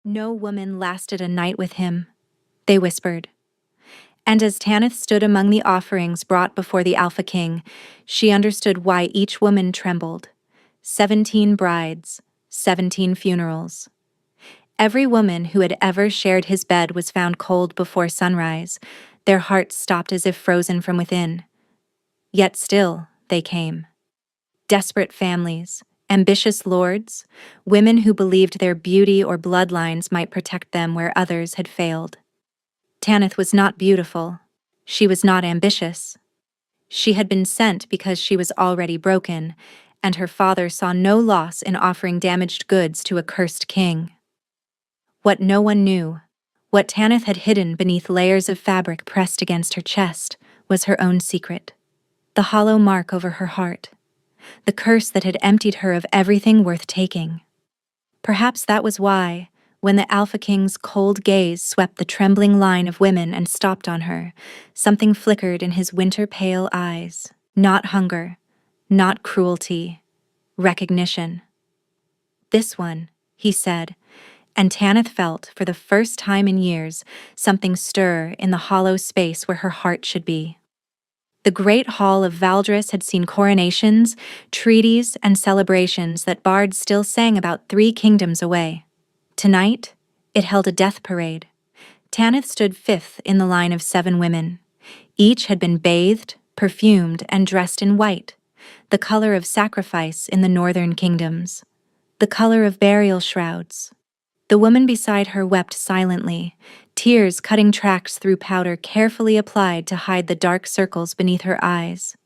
No woman lasted a night with him, they whispered. And as Tanith stood among the offerings brought before the Alpha King, she understood why each woman trembled. 17 brides, 17 funerals. Every woman who had ever shared his bed was found cold before sunrise, their hearts stopped as if frozen from within. Yet still, they came. Desperate families, ambitious lords, women who believed their beauty or bloodlines might protect them where others had failed. Tanith was not beautiful. She was not ambitious. She had been sent because she was already broken, and her father saw no loss in offering damaged goods to a cursed king. What no one knew, what Tanith had hidden beneath layers of fabric pressed against her chest, was her own secret. The hollow mark over her heart. The curse that had emptied her of everything worth taking. Perhaps that was why, when the Alpha King's cold gaze swept the trembling line of women and stopped on her, something flickered in his winter-pale eyes. Not hunger, not cruelty, recognition. This one, he said, and Tanith felt, for the first time in years, something stir in the hollow space where her heart should be. The great hall of Valdris had seen coronations, treaties, and celebrations that bards still sang about 3 kingdoms away. Tonight, it held a death parade. Tanith stood 5th in the line of 7 women. Each had been bathed, perfumed, and dressed in white, the color of sacrifice in the northern kingdoms, the color of burial shrouds. The woman beside her wept silently, tears cutting tracks through powder carefully applied to hide the dark circles beneath her eyes.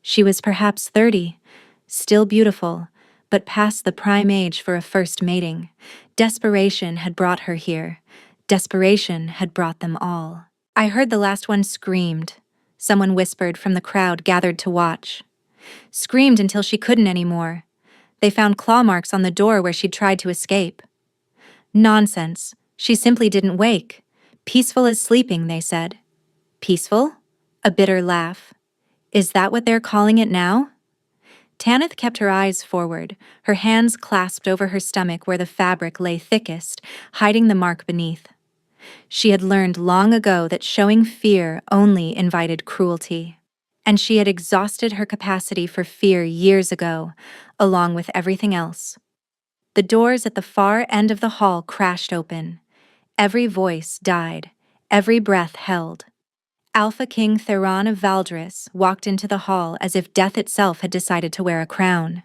She was perhaps 30, still beautiful, but past the prime age for a first mating. Desperation had brought her here. Desperation had brought them all. I heard the last one screamed, someone whispered from the crowd gathered to watch. Screamed until she couldn't anymore. They found claw marks on the door where she'd tried to escape. Nonsense. She simply didn't wake. Peaceful as sleeping, they said. Peaceful? A bitter laugh. Is that what they're calling it now? Tanith kept her eyes forward, her hands clasped over her stomach where the fabric lay thickest, hiding the mark beneath. She had learned long ago that showing fear only invited cruelty. And she had exhausted her capacity for fear years ago, along with everything else. The doors at the far end of the hall crashed open. Every voice died, every breath held. Alpha King Theron of Valdris walked into the hall as if death itself had decided to wear a crown.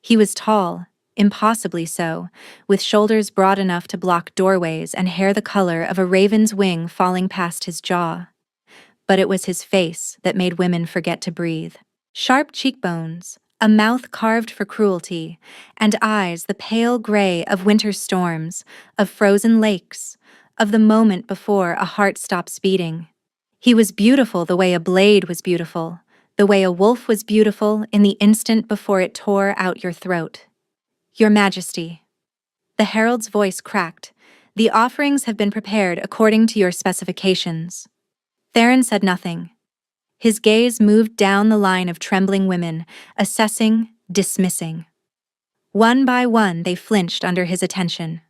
He was tall, impossibly so, with shoulders broad enough to block doorways and hair the color of a raven's wing falling past his jaw. But it was his face that made women forget to breathe. Sharp cheekbones, a mouth carved for cruelty, and eyes the pale gray of winter storms, of frozen lakes, of the moment before a heart stops beating. He was beautiful the way a blade was beautiful, the way a wolf was beautiful in the instant before it tore out your throat. Your Majesty. The herald's voice cracked. The offerings have been prepared according to your specifications. Theron said nothing. His gaze moved down the line of trembling women, assessing, dismissing. One by one, they flinched under his attention.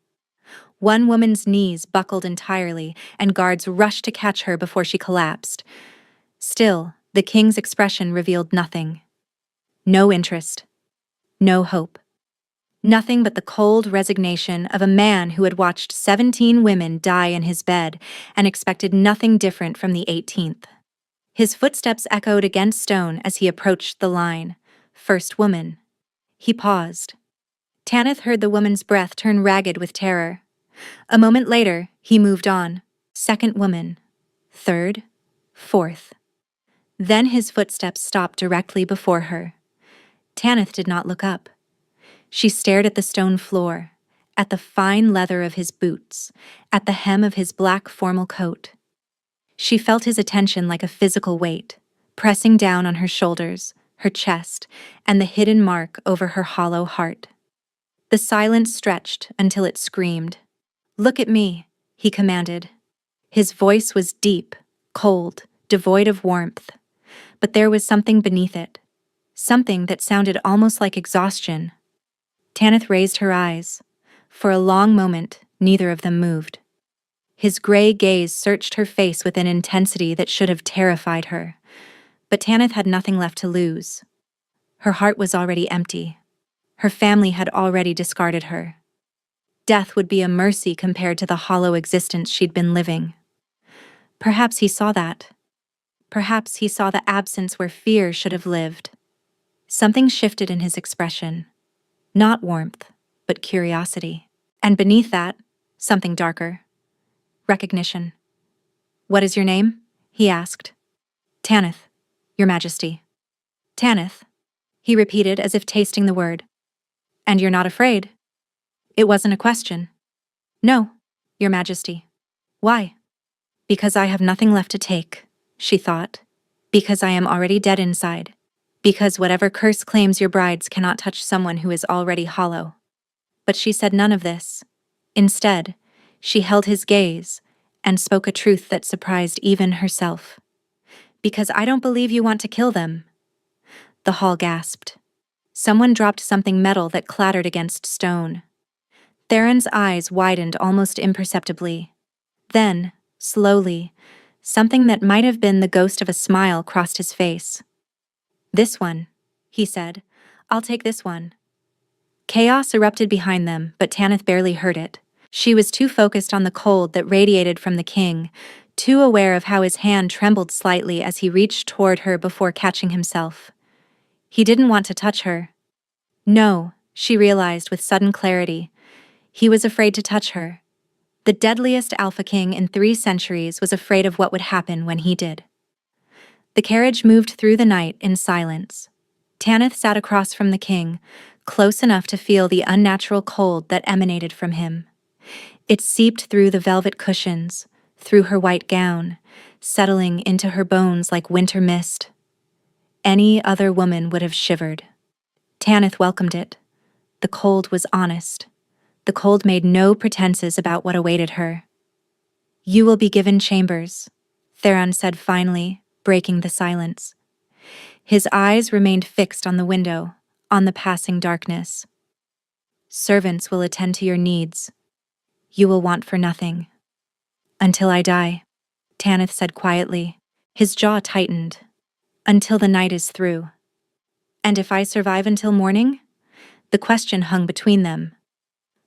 One woman's knees buckled entirely, and guards rushed to catch her before she collapsed. Still, the king's expression revealed nothing. No interest. No hope. Nothing but the cold resignation of a man who had watched 17 women die in his bed and expected nothing different from the 18th. His footsteps echoed against stone as he approached the line. First woman. He paused. Tanith heard the woman's breath turn ragged with terror. A moment later, he moved on. Second woman. Third. Fourth. Then his footsteps stopped directly before her. Tanith did not look up. She stared at the stone floor, at the fine leather of his boots, at the hem of his black formal coat. She felt his attention like a physical weight, pressing down on her shoulders, her chest, and the hidden mark over her hollow heart. The silence stretched until it screamed. "Look at me," he commanded. His voice was deep, cold, devoid of warmth, but there was something beneath it, something that sounded almost like exhaustion. Tanith raised her eyes. For a long moment, Neither of them moved. His gray gaze searched her face with an intensity that should have terrified her. But Tanith had nothing left to lose. Her heart was already empty. Her family had already discarded her. Death would be a mercy compared to the hollow existence she'd been living. Perhaps he saw that. Perhaps he saw the absence where fear should have lived. Something shifted in his expression. Not warmth, but curiosity. And beneath that, something darker. Recognition. "What is your name?" he asked. "Tanith, Your Majesty." "Tanith," he repeated as if tasting the word. "And you're not afraid?" It wasn't a question. "No, Your Majesty." "Why?" "Because I have nothing left to take," she thought. "Because I am already dead inside. Because whatever curse claims your brides cannot touch someone who is already hollow." But she said none of this. Instead, she held his gaze and spoke a truth that surprised even herself. "Because I don't believe you want to kill them." The hall gasped. Someone dropped something metal that clattered against stone. Theron's eyes widened almost imperceptibly. Then, slowly, something that might have been the ghost of a smile crossed his face. "This one," he said. "I'll take this one." Chaos erupted behind them, but Tanith barely heard it. She was too focused on the cold that radiated from the king, too aware of how his hand trembled slightly as he reached toward her before catching himself. He didn't want to touch her. No, she realized with sudden clarity. He was afraid to touch her. The deadliest Alpha King in 3 centuries was afraid of what would happen when he did. The carriage moved through the night in silence. Tanith sat across from the king, close enough to feel the unnatural cold that emanated from him. It seeped through the velvet cushions, through her white gown, settling into her bones like winter mist. Any other woman would have shivered. Tanith welcomed it. The cold was honest. The cold made no pretenses about what awaited her. "You will be given chambers," Theron said finally, breaking the silence. His eyes remained fixed on the window, on the passing darkness. "Servants will attend to your needs. You will want for nothing." "Until I die," Tanith said quietly. His jaw tightened. "Until the night is through." "And if I survive until morning?" The question hung between them.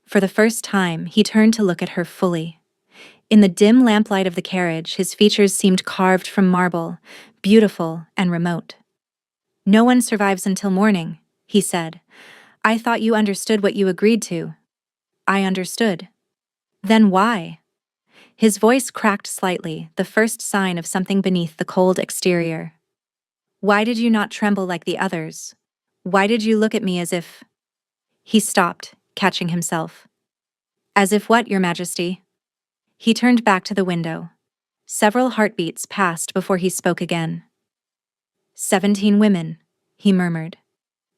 For the first time, he turned to look at her fully. In the dim lamplight of the carriage, his features seemed carved from marble, beautiful and remote. "No one survives until morning," he said. "I thought you understood what you agreed to." "I understood." "Then why?" His voice cracked slightly, the first sign of something beneath the cold exterior. "Why did you not tremble like the others? Why did you look at me as if—" He stopped, catching himself. "As if what, Your Majesty?" He turned back to the window. Several heartbeats passed before he spoke again. 17 women, he murmured.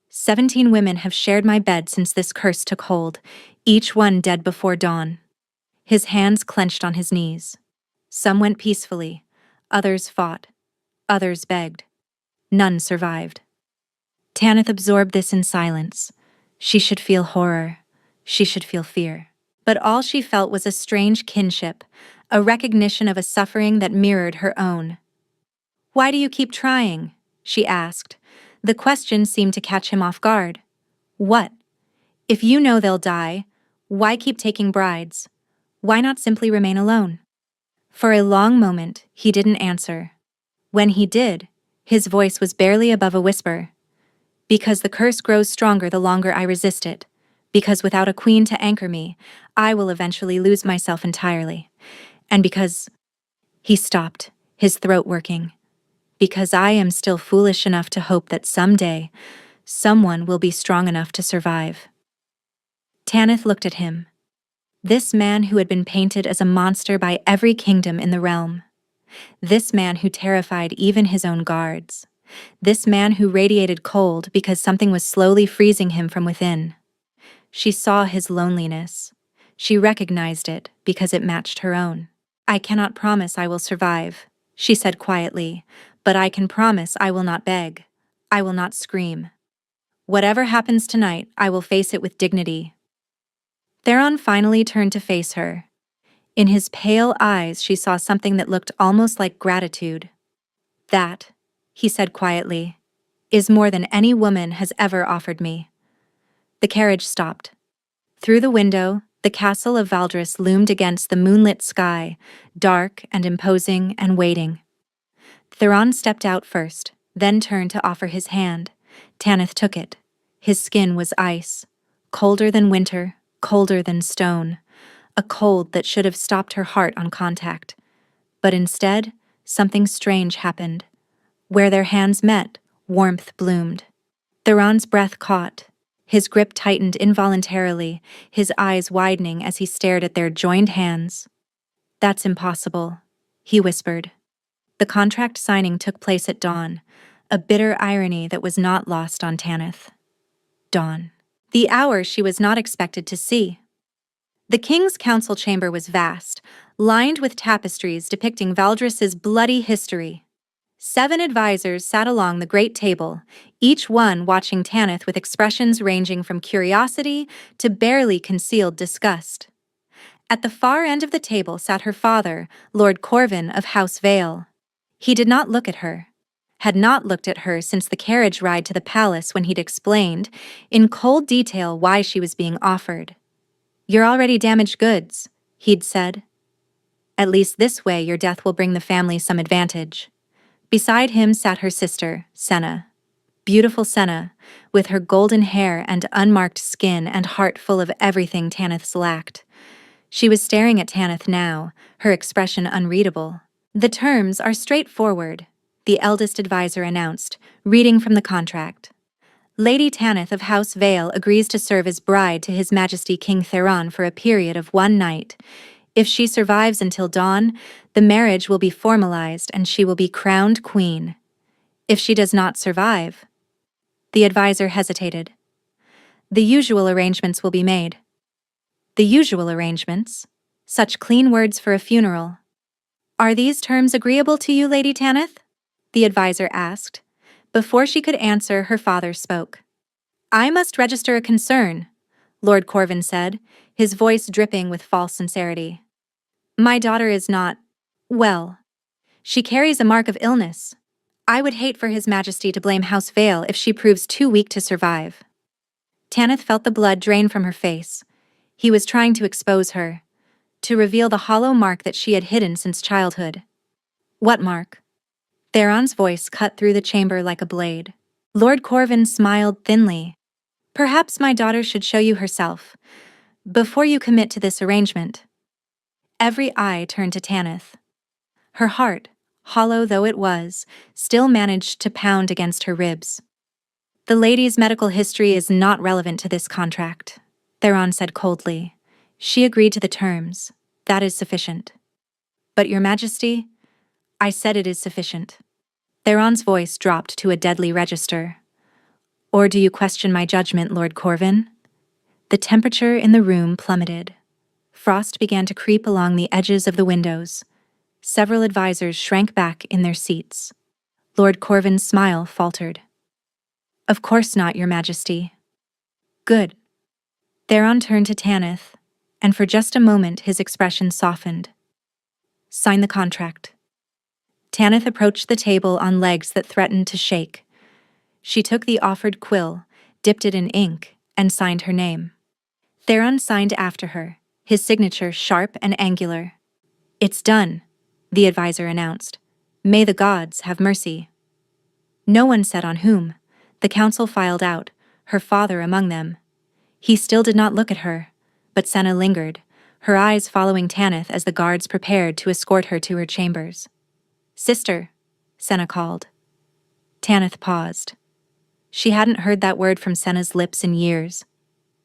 17 women have shared my bed since this curse took hold, each one dead before dawn. His hands clenched on his knees. Some went peacefully, others fought, others begged. None survived. Tanith absorbed this in silence. She should feel horror. She should feel fear. But all she felt was a strange kinship, a recognition of a suffering that mirrored her own. "Why do you keep trying?" she asked. The question seemed to catch him off guard. "What? If you know they'll die, why keep taking brides? Why not simply remain alone?" For a long moment, he didn't answer. When he did, his voice was barely above a whisper. "Because the curse grows stronger the longer I resist it. Because without a queen to anchor me, I will eventually lose myself entirely. And because—" He stopped, his throat working. "Because I am still foolish enough to hope that someday, someone will be strong enough to survive." Tanith looked at him. This man who had been painted as a monster by every kingdom in the realm. This man who terrified even his own guards. This man who radiated cold because something was slowly freezing him from within. She saw his loneliness. She recognized it because it matched her own. "I cannot promise I will survive," she said quietly, "but I can promise I will not beg. I will not scream. Whatever happens tonight, I will face it with dignity." Theron finally turned to face her. In his pale eyes she saw something that looked almost like gratitude. "That," he said quietly, "is more than any woman has ever offered me." The carriage stopped. Through the window, the castle of Valdres loomed against the moonlit sky, dark and imposing and waiting. Theron stepped out first, then turned to offer his hand. Tanith took it. His skin was ice, colder than winter, colder than stone, a cold that should have stopped her heart on contact. But instead, something strange happened. Where their hands met, warmth bloomed. Theron's breath caught. His grip tightened involuntarily, his eyes widening as he stared at their joined hands. "That's impossible," he whispered. The contract signing took place at dawn, a bitter irony that was not lost on Tanith. Dawn. The hour she was not expected to see. The king's council chamber was vast, lined with tapestries depicting Valdres's bloody history. 7 advisors sat along the great table, each one watching Tanith with expressions ranging from curiosity to barely concealed disgust. At the far end of the table sat her father, Lord Corvin of House Vale. He did not look at her. Had not looked at her since the carriage ride to the palace when he'd explained, in cold detail, why she was being offered. "You're already damaged goods," he'd said. "At least this way your death will bring the family some advantage." Beside him sat her sister, Senna. Beautiful Senna, with her golden hair and unmarked skin and heart full of everything Tanith's lacked. She was staring at Tanith now, her expression unreadable. "The terms are straightforward," the eldest advisor announced, reading from the contract. "Lady Tanith of House Vale agrees to serve as bride to His Majesty King Theron for a period of 1 night. If she survives until dawn, the marriage will be formalized and she will be crowned queen. If she does not survive..." The advisor hesitated. "The usual arrangements will be made." "The usual arrangements?" Such clean words for a funeral. "Are these terms agreeable to you, Lady Tanith?" the advisor asked. Before she could answer, her father spoke. "I must register a concern," Lord Corvin said, his voice dripping with false sincerity. "My daughter is not, well. She carries a mark of illness. I would hate for His Majesty to blame House Vale if she proves too weak to survive." Tanith felt the blood drain from her face. He was trying to expose her, to reveal the hollow mark that she had hidden since childhood. "What mark?" Theron's voice cut through the chamber like a blade. Lord Corvin smiled thinly. "Perhaps my daughter should show you herself, before you commit to this arrangement." Every eye turned to Tanith. Her heart, hollow though it was, still managed to pound against her ribs. "The lady's medical history is not relevant to this contract," Theron said coldly. "She agreed to the terms. That is sufficient." "But Your Majesty?" "I said it is sufficient." Theron's voice dropped to a deadly register. "Or do you question my judgment, Lord Corvin?" The temperature in the room plummeted. Frost began to creep along the edges of the windows. Several advisors shrank back in their seats. Lord Corvin's smile faltered. "Of course not, Your Majesty." "Good." Theron turned to Tanith, and for just a moment his expression softened. "Sign the contract." Tanith approached the table on legs that threatened to shake. She took the offered quill, dipped it in ink, and signed her name. Theron signed after her, his signature sharp and angular. "It's done," the advisor announced. "May the gods have mercy." No one said on whom. The council filed out, her father among them. He still did not look at her, but Senna lingered, her eyes following Tanith as the guards prepared to escort her to her chambers. "Sister," Senna called. Tanith paused. She hadn't heard that word from Senna's lips in years.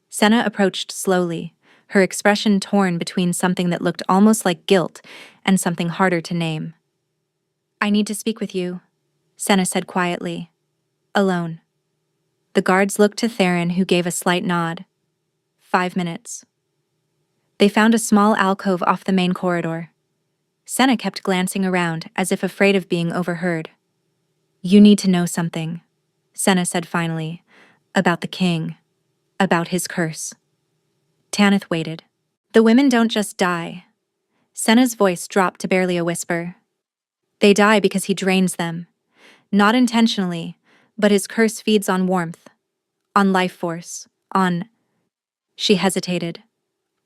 Senna approached slowly, her expression torn between something that looked almost like guilt and something harder to name. "I need to speak with you," Senna said quietly. "Alone." The guards looked to Theron, who gave a slight nod. 5 minutes. They found a small alcove off the main corridor. Senna kept glancing around, as if afraid of being overheard. "You need to know something," Senna said finally, "about the king, about his curse." Tanith waited. The women don't just die. Senna's voice dropped to barely a whisper. They die because he drains them. Not intentionally, but his curse feeds on warmth, on life force, on... She hesitated.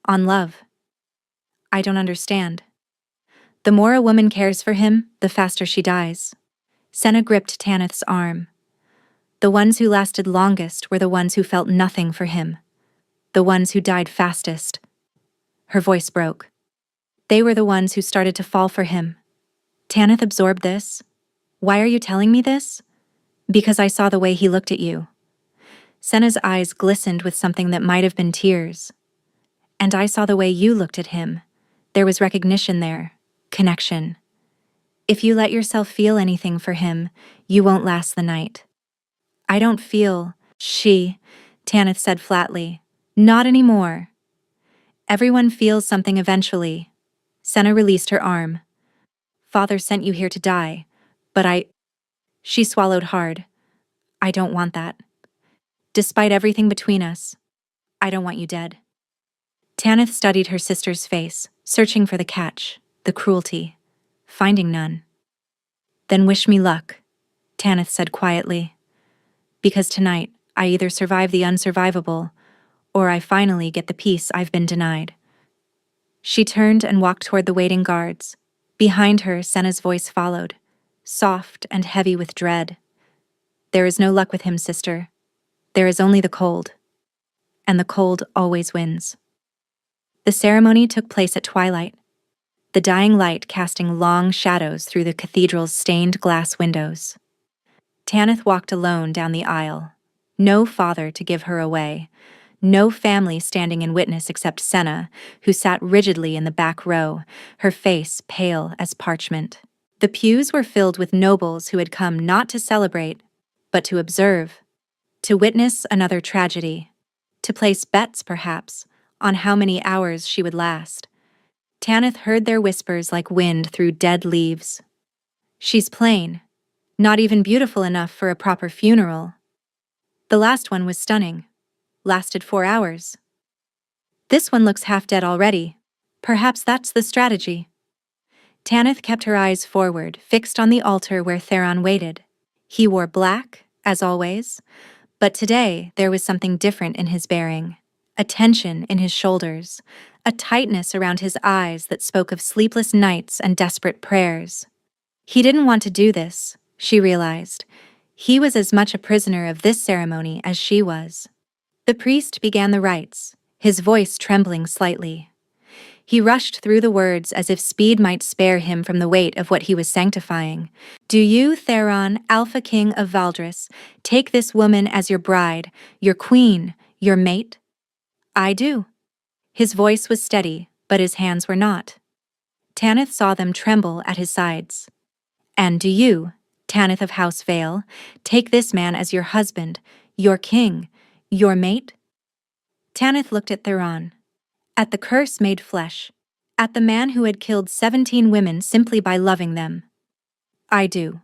On love. I don't understand. The more a woman cares for him, the faster she dies. Senna gripped Tanith's arm. The ones who lasted longest were the ones who felt nothing for him. The ones who died fastest. Her voice broke. They were the ones who started to fall for him. Tanith absorbed this. Why are you telling me this? Because I saw the way he looked at you. Senna's eyes glistened with something that might have been tears. And I saw the way you looked at him. There was recognition there. Connection. If you let yourself feel anything for him, you won't last the night. I don't feel... Tanith said flatly. Not anymore. Everyone feels something eventually. Senna released her arm. Father sent you here to die, but She swallowed hard. I don't want that. Despite everything between us, I don't want you dead. Tanith studied her sister's face, searching for the catch, the cruelty, finding none. Then wish me luck, Tanith said quietly. Because tonight, I either survive the unsurvivable, or I finally get the peace I've been denied. She turned and walked toward the waiting guards. Behind her, Senna's voice followed, soft and heavy with dread. There is no luck with him, sister. There is only the cold. And the cold always wins. The ceremony took place at twilight, the dying light casting long shadows through the cathedral's stained glass windows. Tanith walked alone down the aisle. No father to give her away. No family standing in witness except Senna, who sat rigidly in the back row, her face pale as parchment. The pews were filled with nobles who had come not to celebrate, but to observe, to witness another tragedy, to place bets, perhaps, on how many hours she would last. Tanith heard their whispers like wind through dead leaves. She's plain, not even beautiful enough for a proper funeral. The last one was stunning. Lasted 4 hours. This one looks half dead already. Perhaps that's the strategy. Tanith kept her eyes forward, fixed on the altar where Theron waited. He wore black, as always, but today there was something different in his bearing. A tension in his shoulders, a tightness around his eyes that spoke of sleepless nights and desperate prayers. He didn't want to do this, she realized. He was as much a prisoner of this ceremony as she was. The priest began the rites, his voice trembling slightly. He rushed through the words as if speed might spare him from the weight of what he was sanctifying. Do you, Theron, Alpha King of Valdris, take this woman as your bride, your queen, your mate? I do. His voice was steady, but his hands were not. Tanith saw them tremble at his sides. And do you, Tanith of House Vale, take this man as your husband, your king, your mate? Tanith looked at Theron, at the curse made flesh, at the man who had killed 17 women simply by loving them. I do.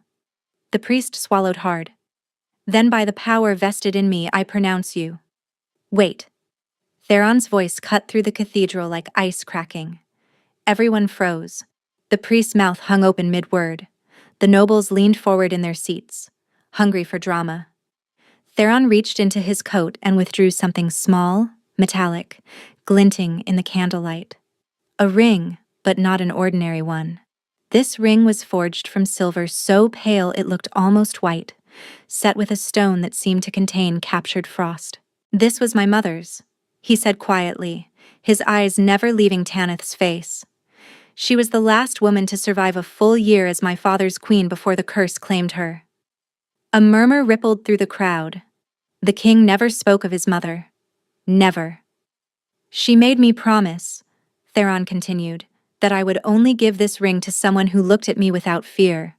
The priest swallowed hard. Then by the power vested in me, I pronounce you. Wait. Theron's voice cut through the cathedral like ice cracking. Everyone froze. The priest's mouth hung open mid-word. The nobles leaned forward in their seats, hungry for drama. Theron reached into his coat and withdrew something small, metallic, glinting in the candlelight. A ring, but not an ordinary one. This ring was forged from silver so pale it looked almost white, set with a stone that seemed to contain captured frost. This was my mother's, he said quietly, his eyes never leaving Tanith's face. She was the last woman to survive a full year as my father's queen before the curse claimed her. A murmur rippled through the crowd. The king never spoke of his mother. Never. She made me promise, Theron continued, that I would only give this ring to someone who looked at me without fear.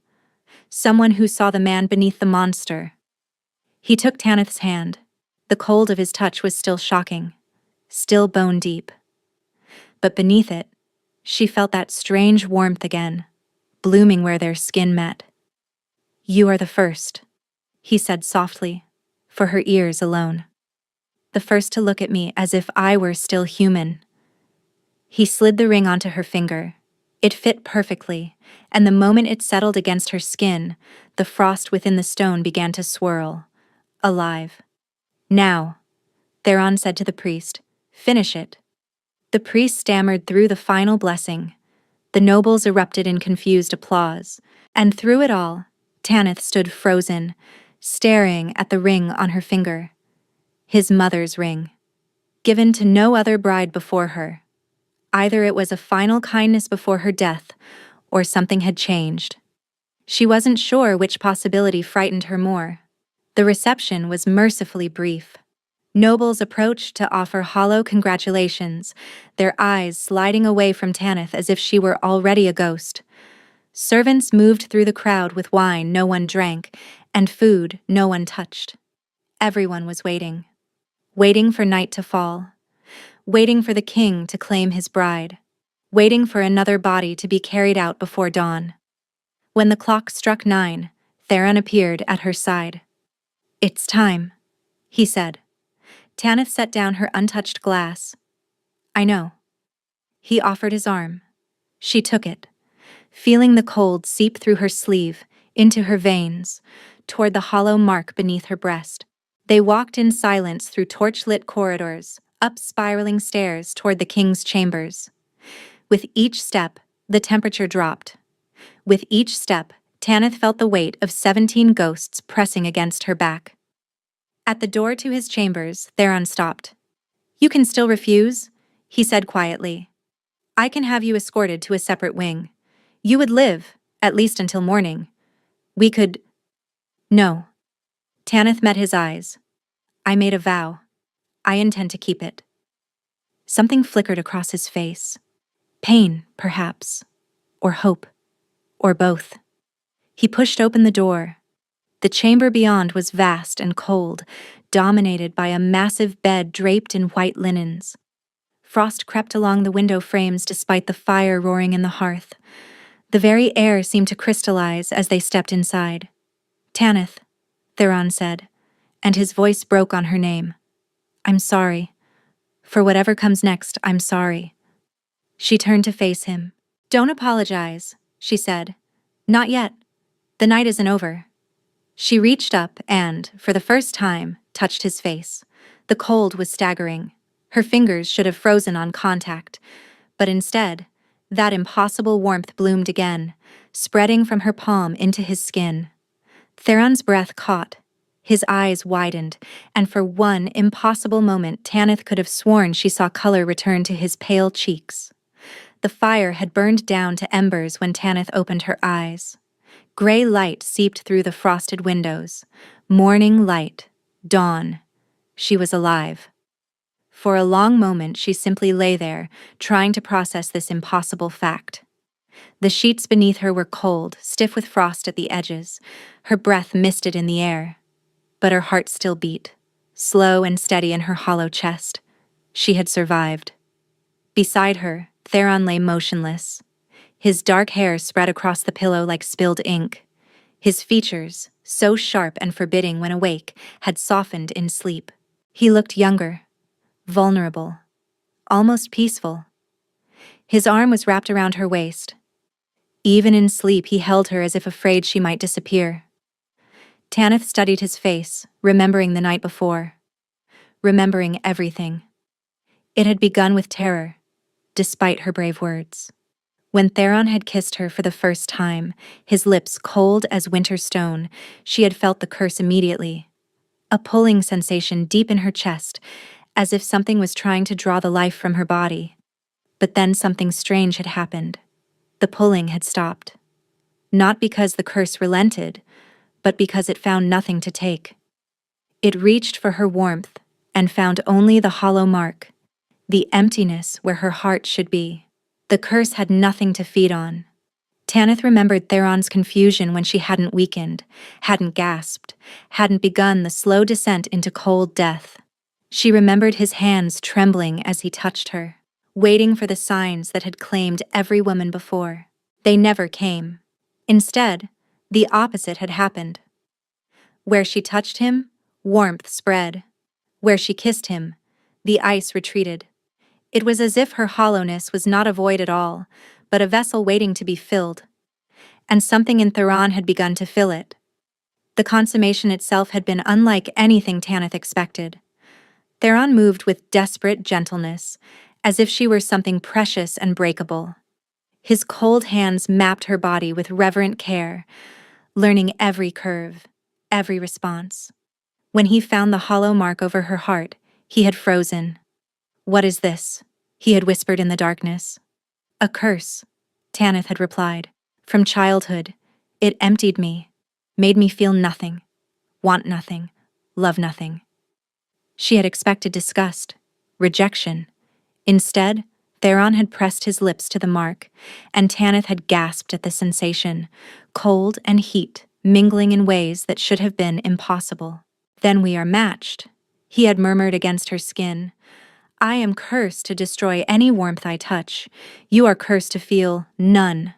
Someone who saw the man beneath the monster. He took Tanith's hand. The cold of his touch was still shocking, still bone deep. But beneath it, she felt that strange warmth again, blooming where their skin met. You are the first, he said softly, for her ears alone. the first to look at me as if I were still human. He slid the ring onto her finger. It fit perfectly, and the moment it settled against her skin, the frost within the stone began to swirl, alive. Now, Theron said to the priest, "Finish it." The priest stammered through the final blessing. The nobles erupted in confused applause, and through it all, Tanith stood frozen, staring at the ring on her finger. His mother's ring, given to no other bride before her. Either it was a final kindness before her death, or something had changed. She wasn't sure which possibility frightened her more. The reception was mercifully brief. Nobles approached to offer hollow congratulations, their eyes sliding away from Tanith as if she were already a ghost. Servants moved through the crowd with wine no one drank, and food no one touched. Everyone was waiting. Waiting for night to fall. Waiting for the king to claim his bride. Waiting for another body to be carried out before dawn. When the clock struck 9, Theron appeared at her side. "It's time," he said. Tanith set down her untouched glass. "I know." He offered his arm. She took it, feeling the cold seep through her sleeve, into her veins, toward the hollow mark beneath her breast. They walked in silence through torch-lit corridors, up spiraling stairs toward the king's chambers. With each step, the temperature dropped. With each step, Tanith felt the weight of 17 ghosts pressing against her back. At the door to his chambers, Theron stopped. "You can still refuse," he said quietly. "I can have you escorted to a separate wing. You would live, at least until morning. We could—" "No." Tanith met his eyes. "I made a vow. I intend to keep it." Something flickered across his face. Pain, perhaps. Or hope. Or both. He pushed open the door. The chamber beyond was vast and cold, dominated by a massive bed draped in white linens. Frost crept along the window frames despite the fire roaring in the hearth. The very air seemed to crystallize as they stepped inside. "Tanith," Theron said, and his voice broke on her name. "I'm sorry. For whatever comes next, I'm sorry." She turned to face him. "Don't apologize," she said. "Not yet. The night isn't over." She reached up and, for the first time, touched his face. The cold was staggering. Her fingers should have frozen on contact, but instead, that impossible warmth bloomed again, spreading from her palm into his skin. Theron's breath caught. His eyes widened, and for one impossible moment Tanith could have sworn she saw color return to his pale cheeks. The fire had burned down to embers when Tanith opened her eyes. Gray light seeped through the frosted windows. Morning light. Dawn. She was alive. For a long moment she simply lay there, trying to process this impossible fact. The sheets beneath her were cold, stiff with frost at the edges. Her breath misted in the air. But her heart still beat, slow and steady in her hollow chest. She had survived. Beside her, Theron lay motionless. His dark hair spread across the pillow like spilled ink. His features, so sharp and forbidding when awake, had softened in sleep. He looked younger, vulnerable, almost peaceful. His arm was wrapped around her waist. Even in sleep, he held her as if afraid she might disappear. Tanith studied his face, remembering the night before. Remembering everything. It had begun with terror, despite her brave words. When Theron had kissed her for the first time, his lips cold as winter stone, she had felt the curse immediately. A pulling sensation deep in her chest, as if something was trying to draw the life from her body. But then something strange had happened. The pulling had stopped. Not because the curse relented, but because it found nothing to take. It reached for her warmth and found only the hollow mark, the emptiness where her heart should be. The curse had nothing to feed on. Tanith remembered Theron's confusion when she hadn't weakened, hadn't gasped, hadn't begun the slow descent into cold death. She remembered his hands trembling as he touched her, waiting for the signs that had claimed every woman before. They never came. Instead, the opposite had happened. Where she touched him, warmth spread. Where she kissed him, the ice retreated. It was as if her hollowness was not a void at all, but a vessel waiting to be filled. And something in Theron had begun to fill it. The consummation itself had been unlike anything Tanith expected. Theron moved with desperate gentleness, as if she were something precious and breakable. His cold hands mapped her body with reverent care, learning every curve, every response. When he found the hollow mark over her heart, he had frozen. "What is this?" he had whispered in the darkness. "A curse," Tanith had replied. "From childhood, it emptied me, made me feel nothing, want nothing, love nothing." She had expected disgust, rejection. Instead, Theron had pressed his lips to the mark, and Tanith had gasped at the sensation, cold and heat mingling in ways that should have been impossible. "Then we are matched," he had murmured against her skin. "I am cursed to destroy any warmth I touch. You are cursed to feel none."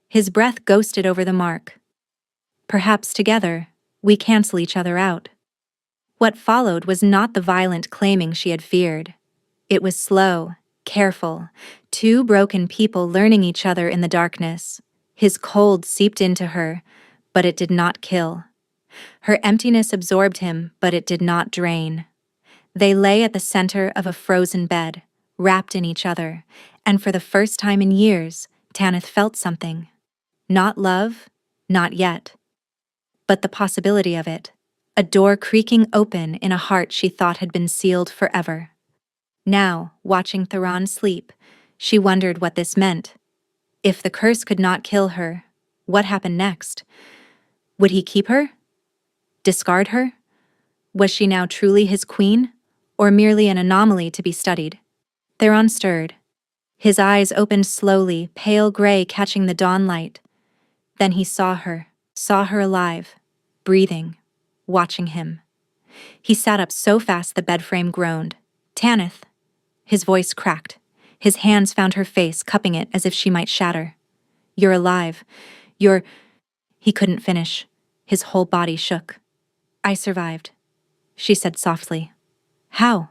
His breath ghosted over the mark. "Perhaps together, we cancel each other out." What followed was not the violent claiming she had feared. It was slow, careful, two broken people learning each other in the darkness. His cold seeped into her, but it did not kill. Her emptiness absorbed him, but it did not drain. They lay at the center of a frozen bed, wrapped in each other, and for the first time in years, Tanith felt something. Not love, not yet, but the possibility of it. A door creaking open in a heart she thought had been sealed forever. Now, watching Theron sleep, she wondered what this meant. If the curse could not kill her, what happened next? Would he keep her? Discard her? Was she now truly his queen, or merely an anomaly to be studied? Theron stirred. His eyes opened slowly, pale gray catching the dawn light. Then he saw her alive, breathing, watching him. He sat up so fast the bed frame groaned. "Tanith!" His voice cracked. His hands found her face, cupping it as if she might shatter. "You're alive. You're—" He couldn't finish. His whole body shook. "I survived," she said softly. "How?"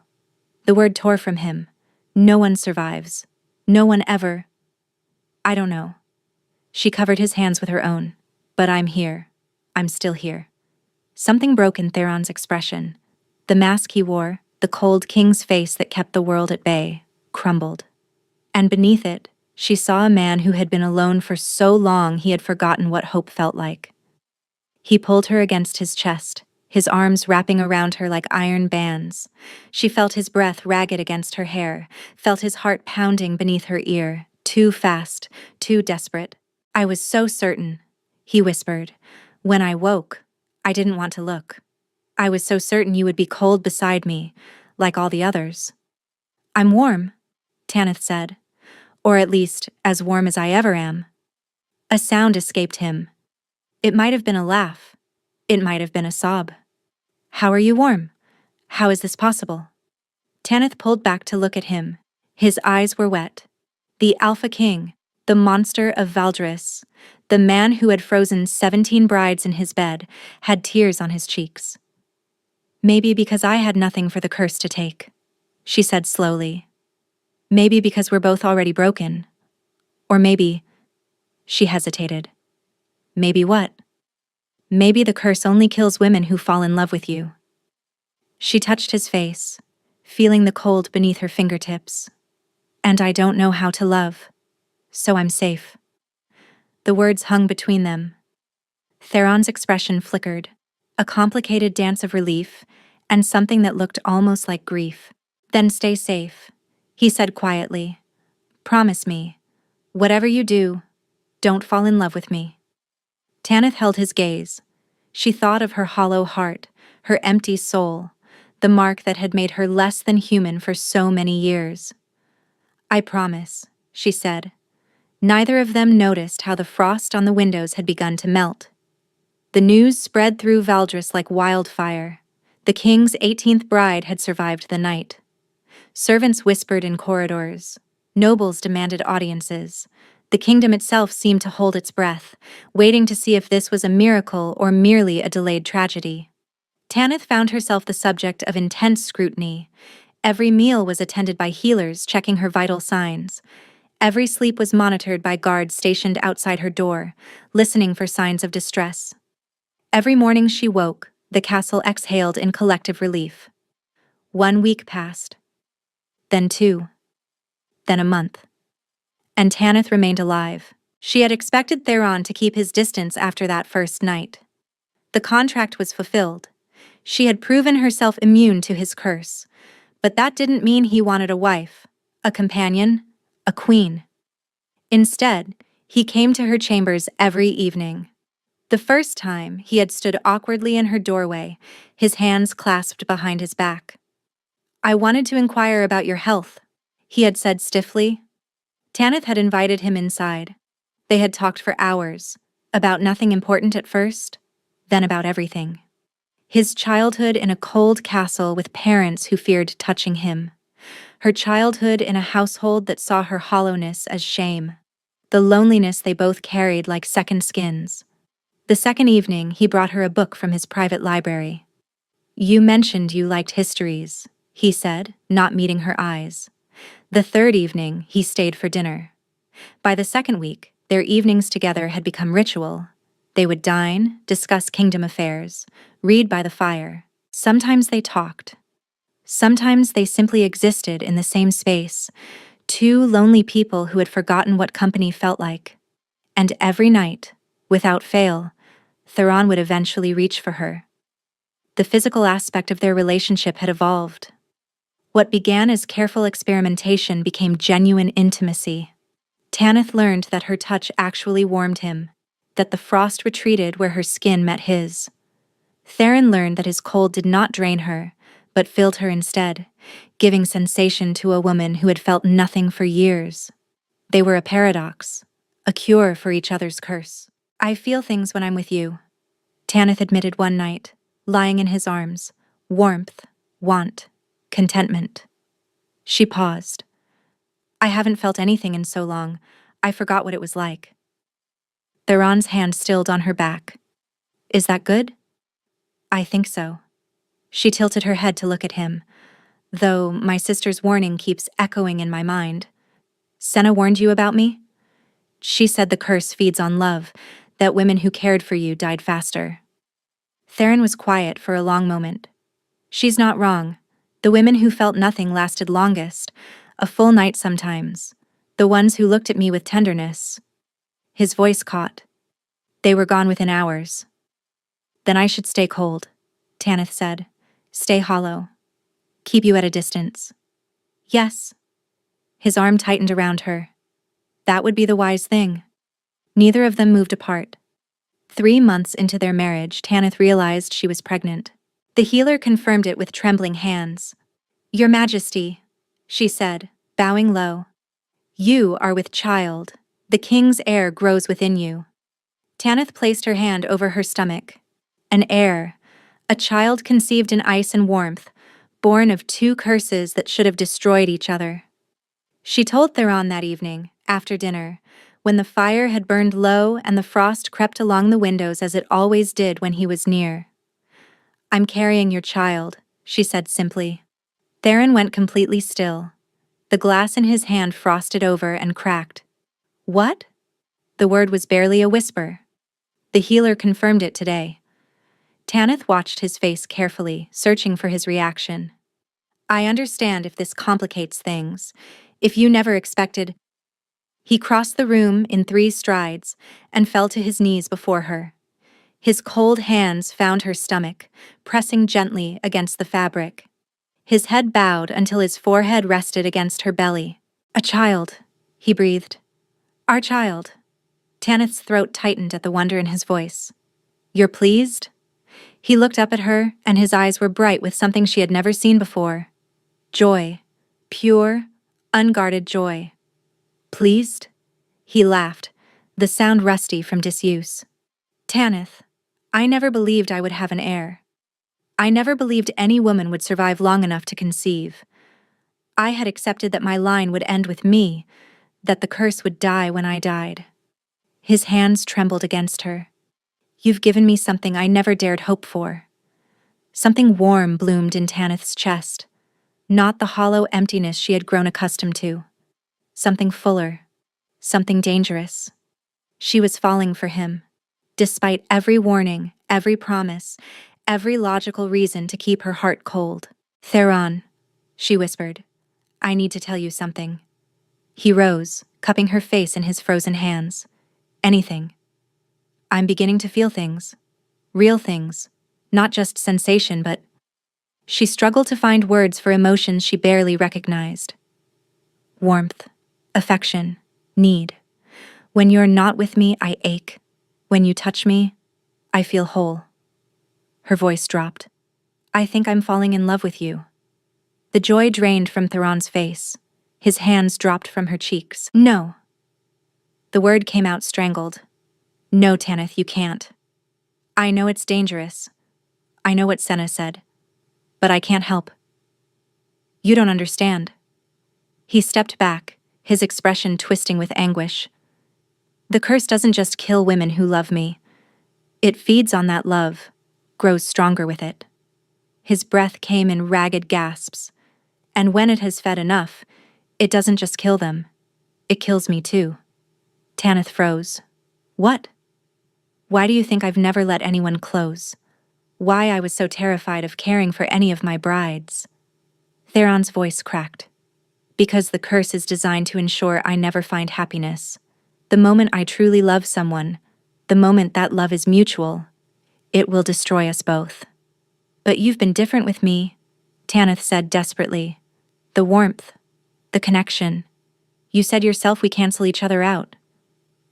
The word tore from him. "No one survives. No one ever." "I don't know." She covered his hands with her own. "But I'm here. I'm still here." Something broke in Theron's expression. The mask he wore, the cold king's face that kept the world at bay, crumbled. And beneath it, she saw a man who had been alone for so long he had forgotten what hope felt like. He pulled her against his chest, his arms wrapping around her like iron bands. She felt his breath ragged against her hair, felt his heart pounding beneath her ear, too fast, too desperate. "I was so certain," he whispered. "When I woke, I didn't want to look. I was so certain you would be cold beside me, like all the others." "I'm warm," Tanith said. "Or at least, as warm as I ever am." A sound escaped him. It might have been a laugh. It might have been a sob. "How are you warm? How is this possible?" Tanith pulled back to look at him. His eyes were wet. The Alpha King, the monster of Valdris, the man who had frozen 17 brides in his bed, had tears on his cheeks. "Maybe because I had nothing for the curse to take," she said slowly. "Maybe because we're both already broken. Or maybe—" She hesitated. "Maybe what?" "Maybe the curse only kills women who fall in love with you." She touched his face, feeling the cold beneath her fingertips. "And I don't know how to love, so I'm safe." The words hung between them. Theron's expression flickered, a complicated dance of relief and something that looked almost like grief. "Then stay safe," he said quietly. "Promise me, whatever you do, don't fall in love with me." Tanith held his gaze. She thought of her hollow heart, her empty soul, the mark that had made her less than human for so many years. "I promise," she said. Neither of them noticed how the frost on the windows had begun to melt. The news spread through Valdris like wildfire. The king's 18th bride had survived the night. Servants whispered in corridors. Nobles demanded audiences. The kingdom itself seemed to hold its breath, waiting to see if this was a miracle or merely a delayed tragedy. Tanith found herself the subject of intense scrutiny. Every meal was attended by healers checking her vital signs. Every sleep was monitored by guards stationed outside her door, listening for signs of distress. Every morning she woke, the castle exhaled in collective relief. 1 week passed. Then 2. Then a month. And Tanith remained alive. She had expected Theron to keep his distance after that first night. The contract was fulfilled. She had proven herself immune to his curse. But that didn't mean he wanted a wife, a companion, a queen. Instead, he came to her chambers every evening. The first time, he had stood awkwardly in her doorway, his hands clasped behind his back. "I wanted to inquire about your health," he had said stiffly. Tanith had invited him inside. They had talked for hours, about nothing important at first, then about everything. His childhood in a cold castle with parents who feared touching him. Her childhood in a household that saw her hollowness as shame. The loneliness they both carried like second skins. The second evening, he brought her a book from his private library. "You mentioned you liked histories," he said, not meeting her eyes. The third evening, he stayed for dinner. By the second week, their evenings together had become ritual. They would dine, discuss kingdom affairs, read by the fire. Sometimes they talked. Sometimes they simply existed in the same space, two lonely people who had forgotten what company felt like. And every night, without fail, Theron would eventually reach for her. The physical aspect of their relationship had evolved. What began as careful experimentation became genuine intimacy. Tanith learned that her touch actually warmed him, that the frost retreated where her skin met his. Theron learned that his cold did not drain her, but filled her instead, giving sensation to a woman who had felt nothing for years. They were a paradox, a cure for each other's curse. "I feel things when I'm with you," Tanith admitted one night, lying in his arms. Warmth, want, contentment. She paused. "I haven't felt anything in so long. I forgot what it was like." Theron's hand stilled on her back. "Is that good?" "I think so." She tilted her head to look at him. "Though my sister's warning keeps echoing in my mind." "Senna warned you about me?" "She said the curse feeds on love, that women who cared for you died faster." Theron was quiet for a long moment. "She's not wrong. The women who felt nothing lasted longest, a full night sometimes. The ones who looked at me with tenderness." His voice caught. "They were gone within hours." "Then I should stay cold," Tanith said. "Stay hollow. Keep you at a distance." "Yes." His arm tightened around her. That would be the wise thing. Neither of them moved apart. 3 months into their marriage, Tanith realized she was pregnant. The healer confirmed it with trembling hands. "Your Majesty," she said, bowing low. "You are with child. The king's heir grows within you." Tanith placed her hand over her stomach. An heir, a child conceived in ice and warmth, born of 2 curses that should have destroyed each other. She told Theron that evening, after dinner, when the fire had burned low and the frost crept along the windows as it always did when he was near. "I'm carrying your child," she said simply. Theron went completely still. The glass in his hand frosted over and cracked. "What?" The word was barely a whisper. The healer confirmed it today. Tanith watched his face carefully, searching for his reaction. "I understand if this complicates things. If you never expected—" He crossed the room in 3 strides and fell to his knees before her. His cold hands found her stomach, pressing gently against the fabric. His head bowed until his forehead rested against her belly. "A child," he breathed. "Our child." Tanith's throat tightened at the wonder in his voice. "You're pleased?" He looked up at her, and his eyes were bright with something she had never seen before. Joy. Pure, unguarded joy. "Pleased?" He laughed, the sound rusty from disuse. "Tanith, I never believed I would have an heir. I never believed any woman would survive long enough to conceive. I had accepted that my line would end with me, that the curse would die when I died." His hands trembled against her. "You've given me something I never dared hope for." Something warm bloomed in Tanith's chest, not the hollow emptiness she had grown accustomed to. Something fuller, something dangerous. She was falling for him, despite every warning, every promise, every logical reason to keep her heart cold. "Theron," she whispered, "I need to tell you something." He rose, cupping her face in his frozen hands. "Anything. I'm beginning to feel things. Real things. Not just sensation, but—" She struggled to find words for emotions she barely recognized. "Warmth, affection, need. When you're not with me, I ache. When you touch me, I feel whole." Her voice dropped. "I think I'm falling in love with you." The joy drained from Theron's face. His hands dropped from her cheeks. "No." The word came out strangled. "No, Tanith, you can't. I know it's dangerous. I know what Senna said. But I can't help." "You don't understand." He stepped back, his expression twisting with anguish. "The curse doesn't just kill women who love me. It feeds on that love, grows stronger with it." His breath came in ragged gasps. "And when it has fed enough, it doesn't just kill them. It kills me too." Tanith froze. "What? Why do you think I've never let anyone close? Why I was so terrified of caring for any of my brides?" Theron's voice cracked. "Because the curse is designed to ensure I never find happiness. The moment I truly love someone, the moment that love is mutual, it will destroy us both." "But you've been different with me," Tanith said desperately. "The warmth, the connection. You said yourself we cancel each other out."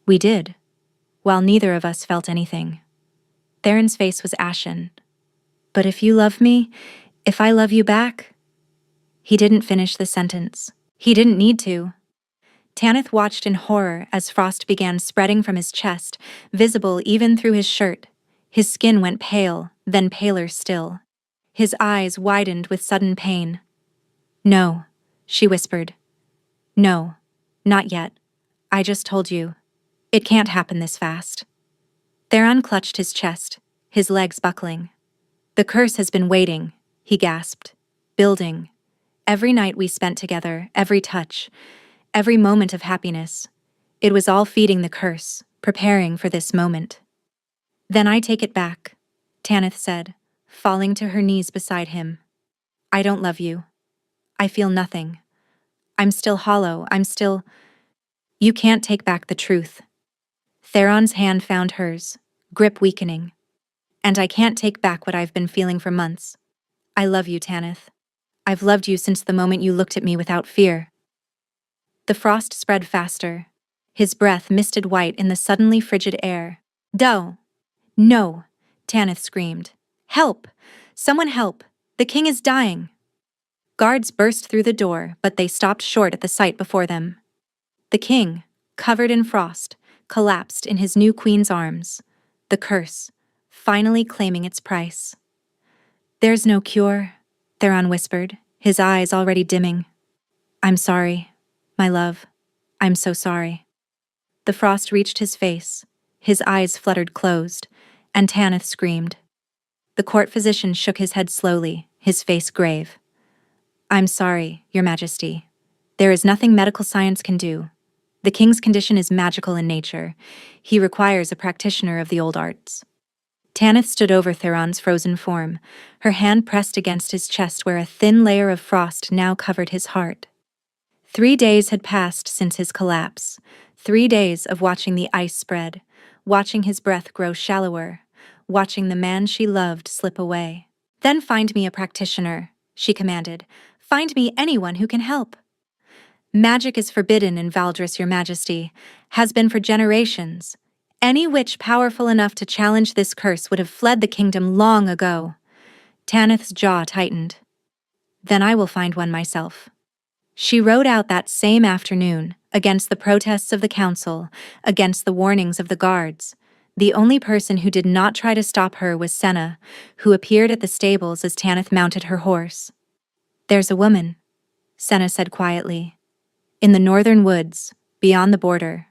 "We did, while neither of us felt anything." Theron's face was ashen. "But if you love me, if I love you back—" He didn't finish the sentence. He didn't need to. Tanith watched in horror as frost began spreading from his chest, visible even through his shirt. His skin went pale, then paler still. His eyes widened with sudden pain. "No," she whispered. "No, not yet. I just told you. It can't happen this fast." Theron clutched his chest, his legs buckling. "The curse has been waiting," he gasped. "Building. Every night we spent together, every touch, every moment of happiness. It was all feeding the curse, preparing for this moment." "Then I take it back," Tanith said, falling to her knees beside him. "I don't love you. I feel nothing. I'm still hollow, I'm still—" "You can't take back the truth." Theron's hand found hers, grip weakening. "And I can't take back what I've been feeling for months. I love you, Tanith. I've loved you since the moment you looked at me without fear." The frost spread faster, his breath misted white in the suddenly frigid air. "Doe! No!" Tanith screamed. "Help! Someone help! The king is dying!" Guards burst through the door, but they stopped short at the sight before them. The king, covered in frost, collapsed in his new queen's arms. The curse, finally claiming its price. "There's no cure," Theron whispered, his eyes already dimming. "I'm sorry, my love. I'm so sorry." The frost reached his face, his eyes fluttered closed, and Tanith screamed. The court physician shook his head slowly, his face grave. "I'm sorry, Your Majesty. There is nothing medical science can do. The king's condition is magical in nature. He requires a practitioner of the old arts." Tanith stood over Theron's frozen form, her hand pressed against his chest where a thin layer of frost now covered his heart. 3 days had passed since his collapse, 3 days of watching the ice spread, watching his breath grow shallower, watching the man she loved slip away. "Then find me a practitioner," she commanded. "Find me anyone who can help." "Magic is forbidden in Valdris, Your Majesty, has been for generations. Any witch powerful enough to challenge this curse would have fled the kingdom long ago." Tanith's jaw tightened. "Then I will find one myself." She rode out that same afternoon, against the protests of the council, against the warnings of the guards. The only person who did not try to stop her was Senna, who appeared at the stables as Tanith mounted her horse. "There's a woman," Senna said quietly. "In the northern woods, beyond the border.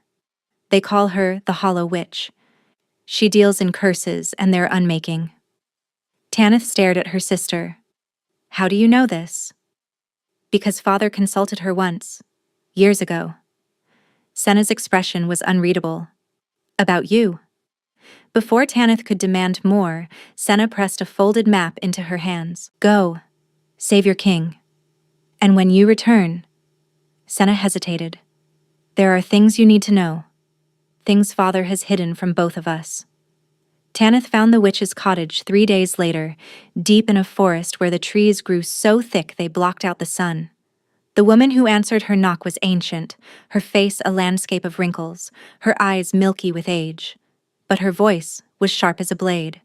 They call her the Hollow Witch. She deals in curses and their unmaking." Tanith stared at her sister. How do you know this? Because father consulted her once, years ago. Senna's expression was unreadable. About you. Before Tanith could demand more, Senna pressed a folded map into her hands. Go. Save your king. And when you return... Senna hesitated. There are things you need to know. Things father has hidden from both of us. Tanith found the witch's cottage 3 days later, deep in a forest where the trees grew so thick they blocked out the sun. The woman who answered her knock was ancient, her face a landscape of wrinkles, her eyes milky with age. But her voice was sharp as a blade.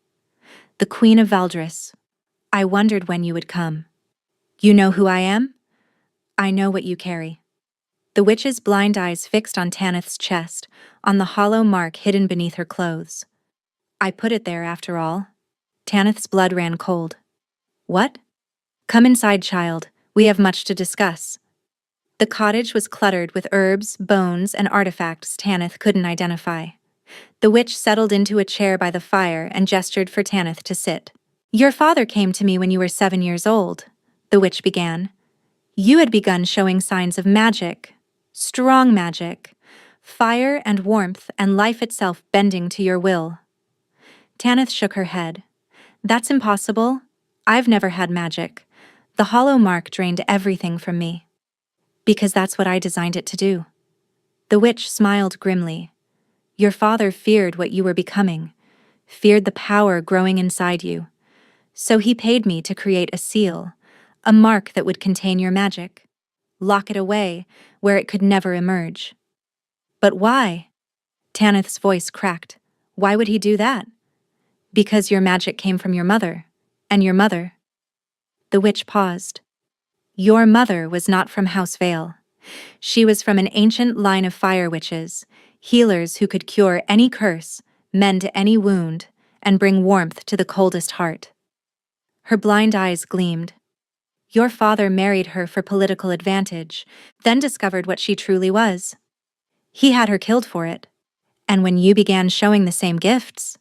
The Queen of Valdris. I wondered when you would come. You know who I am? I know what you carry. The witch's blind eyes fixed on Tanith's chest, on the hollow mark hidden beneath her clothes. I put it there, after all. Tanith's blood ran cold. What? Come inside, child. We have much to discuss. The cottage was cluttered with herbs, bones, and artifacts Tanith couldn't identify. The witch settled into a chair by the fire and gestured for Tanith to sit. Your father came to me when you were 7 years old, the witch began. You had begun showing signs of magic. Strong magic. Fire and warmth and life itself bending to your will. Tanith shook her head. That's impossible. I've never had magic. The hollow mark drained everything from me. Because that's what I designed it to do. The witch smiled grimly. Your father feared what you were becoming, feared the power growing inside you. So he paid me to create a seal, a mark that would contain your magic. Lock it away, where it could never emerge. But why? Tanith's voice cracked. Why would he do that? Because your magic came from your mother, and your mother. The witch paused. Your mother was not from House Vale. She was from an ancient line of fire witches, healers who could cure any curse, mend any wound, and bring warmth to the coldest heart. Her blind eyes gleamed. Your father married her for political advantage, then discovered what she truly was. He had her killed for it. And when you began showing the same gifts,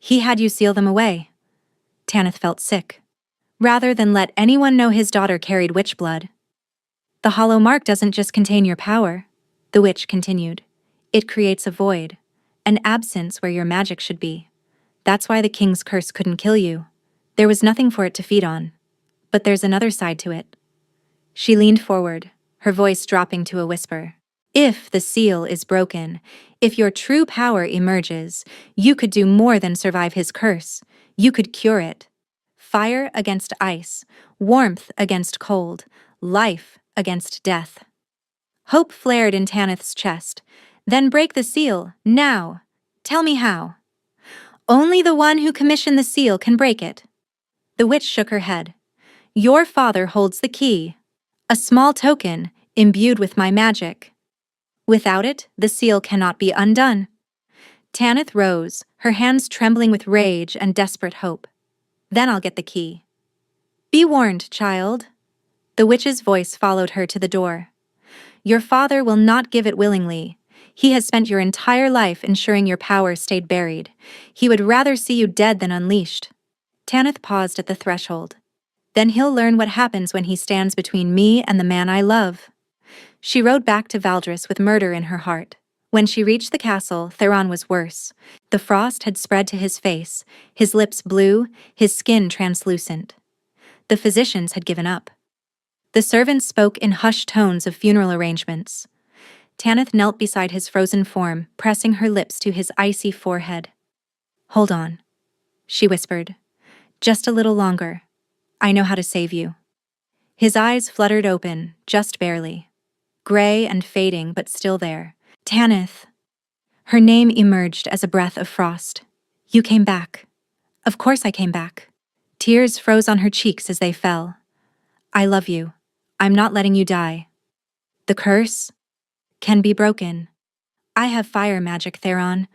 he had you seal them away. Tanith felt sick. Rather than let anyone know his daughter carried witch blood. The hollow mark doesn't just contain your power, the witch continued. It creates a void, an absence where your magic should be. That's why the king's curse couldn't kill you. There was nothing for it to feed on. But there's another side to it. She leaned forward, her voice dropping to a whisper. If the seal is broken, if your true power emerges, you could do more than survive his curse. You could cure it. Fire against ice, warmth against cold, life against death. Hope flared in Tanith's chest. Then break the seal, now. Tell me how. Only the one who commissioned the seal can break it. The witch shook her head. Your father holds the key. A small token, imbued with my magic. Without it, the seal cannot be undone. Tanith rose, her hands trembling with rage and desperate hope. Then I'll get the key. Be warned, child. The witch's voice followed her to the door. Your father will not give it willingly. He has spent your entire life ensuring your power stayed buried. He would rather see you dead than unleashed. Tanith paused at the threshold. Then he'll learn what happens when he stands between me and the man I love. She rode back to Valdris with murder in her heart. When she reached the castle, Theron was worse. The frost had spread to his face, his lips blue, his skin translucent. The physicians had given up. The servants spoke in hushed tones of funeral arrangements. Tanith knelt beside his frozen form, pressing her lips to his icy forehead. Hold on, she whispered. Just a little longer. I know how to save you. His eyes fluttered open, just barely. Gray and fading, but still there. Tanith. Her name emerged as a breath of frost. You came back. Of course I came back. Tears froze on her cheeks as they fell. I love you. I'm not letting you die. The curse can be broken. I have fire magic, Theron.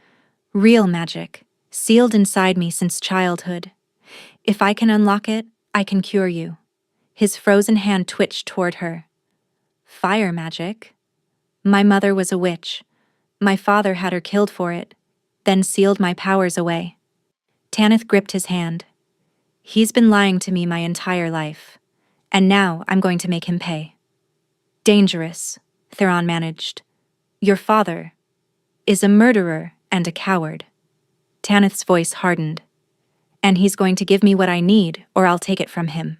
Real magic, sealed inside me since childhood. If I can unlock it, I can cure you. His frozen hand twitched toward her. Fire magic? My mother was a witch. My father had her killed for it, then sealed my powers away. Tanith gripped his hand. He's been lying to me my entire life, and now I'm going to make him pay. Dangerous, Theron managed. Your father is a murderer and a coward. Tanith's voice hardened. And he's going to give me what I need, or I'll take it from him.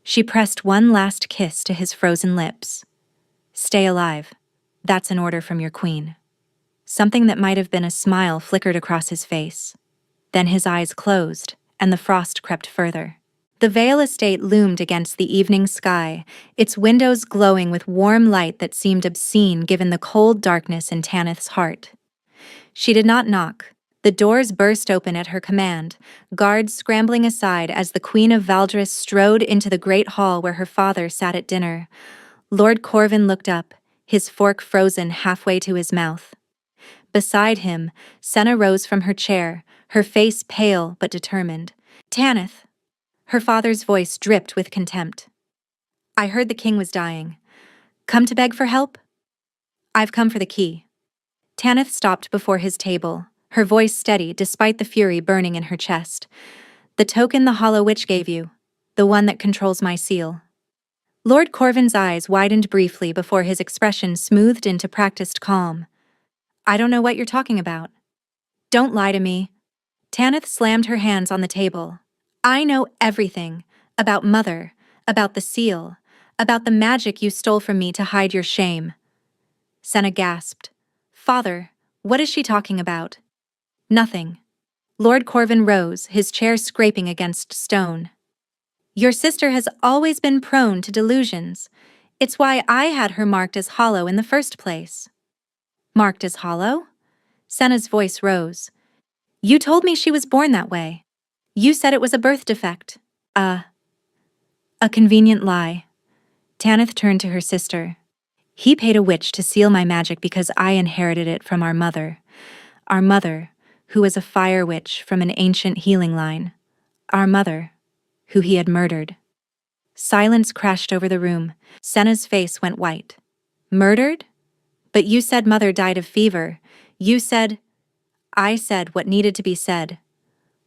She pressed one last kiss to his frozen lips. Stay alive. That's an order from your queen. Something that might have been a smile flickered across his face. Then his eyes closed, and the frost crept further. The Vale estate loomed against the evening sky, its windows glowing with warm light that seemed obscene given the cold darkness in Tanith's heart. She did not knock. The doors burst open at her command, guards scrambling aside as the Queen of Valdris strode into the great hall where her father sat at dinner. Lord Corvin looked up, his fork frozen halfway to his mouth. Beside him, Senna rose from her chair, her face pale but determined. Tanith. Her father's voice dripped with contempt. I heard the king was dying. Come to beg for help? I've come for the key. Tanith stopped before his table, her voice steady despite the fury burning in her chest. The token the Hollow Witch gave you, the one that controls my seal. Lord Corvin's eyes widened briefly before his expression smoothed into practiced calm. I don't know what you're talking about. Don't lie to me. Tanith slammed her hands on the table. I know everything about Mother, about the seal, about the magic you stole from me to hide your shame. Senna gasped. Father, what is she talking about? Nothing. Lord Corvin rose, his chair scraping against stone. Your sister has always been prone to delusions. It's why I had her marked as hollow in the first place. Marked as hollow? Senna's voice rose. You told me she was born that way. You said it was a birth defect. A convenient lie. Tanith turned to her sister. He paid a witch to seal my magic because I inherited it from our mother. Our mother, who was a fire witch from an ancient healing line. Our mother, who he had murdered. Silence crashed over the room. Senna's face went white. Murdered? But you said Mother died of fever. You said... I said what needed to be said.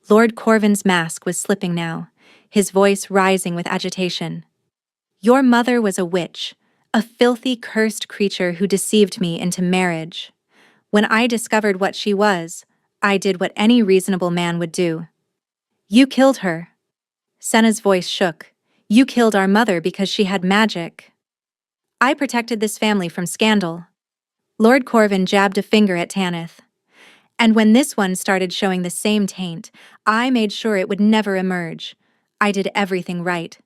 Lord Corvin's mask was slipping now, his voice rising with agitation. Your mother was a witch, a filthy, cursed creature who deceived me into marriage. When I discovered what she was, I did what any reasonable man would do. You killed her. Senna's voice shook. You killed our mother because she had magic. I protected this family from scandal. Lord Corvin jabbed a finger at Tanith. And when this one started showing the same taint, I made sure it would never emerge. I did everything right.